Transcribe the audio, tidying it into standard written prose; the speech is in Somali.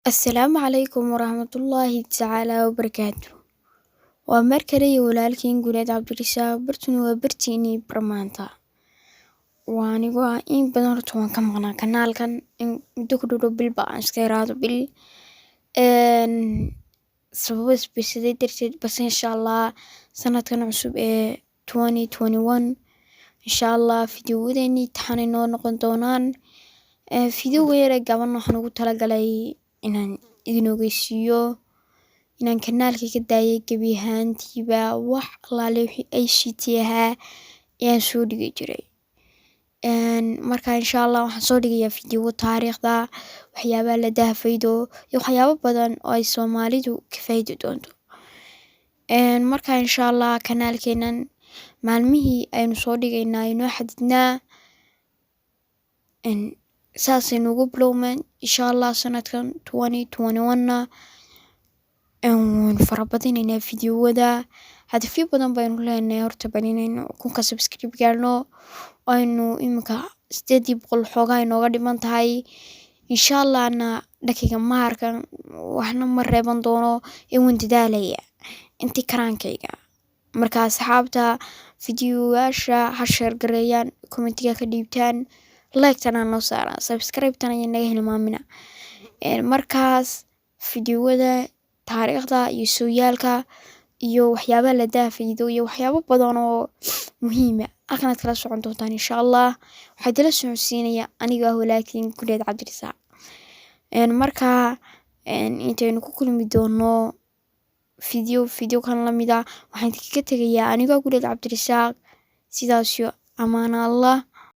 Assalaamu calaykum waraxmatullaahi tacaalaa wabarakaatuh. Waa mar kale iyo walaalkiin Guuleed Cabdirasaaq. Bartuna waa bartiinii barmaanta. Waa anigoo in badan horta waan ka maqnaa kanaalkan muddo ku dhow bil ba aan iska yaraado bil. Sababo isbiirsaday darteed balse insha Allah sanadkan cusub ee 2021 insha Allah fiidiyowadeenii taxanay noo noqon doonaan. Fiidiyowga yar ee gaban waxaan ugu talagalay inaan idin ogeysiiyo inaan kanaalka ka daayay gabi ahaantiiba wax allaale wixii ay shiti ahaa ayaan soo dhigi jiray. Marka insha Allah waxaan soo dhigayaa fiidiyowo taariikhda waxyaabaha la daafaydo iyo waxyaabo badan oo ay Soomaalidu ka faa'iidi doonto. Marka insha Allah kanaalkeenan maalmihii aynu soo dhigaynaa inoo xadidnaa saasay nugu bilowmeen insha Allah sanadkan 2021na farabadinaynaa fiidiyowada hadafyo badan baynu leenahay horta baninayno kunka subscribe gaarno aynu imika 800 xoogaa inooga dhiman tahay insha Allahna dhakiga maarkan waxna ma reeban doono waan dadaalaya intii karaankayga. Marka asxaabta fiidiyoyaasha ha share gareeyaan commentiga ka dhiibtaan like-tana noo saaraan subscribe-tana naga hilmaamina. Markaas fiidiyowada taariikhda iyo sooyaalka iyo waxyaabaha la daafaydo iyo waxyaabo badan oo muhiim ah halkan aad kala socon doontaan insha Allah. Waxaan idila socodsiinaya aniga walaalkiin Guuleed Cabdirasaaq. Marka intaynu ku kulmi doono fiidiyo kan la mid ah waxaan idinkaga tegayaa aniga Guuleed Cabdirasaaq sidaas iyo amaana Allah.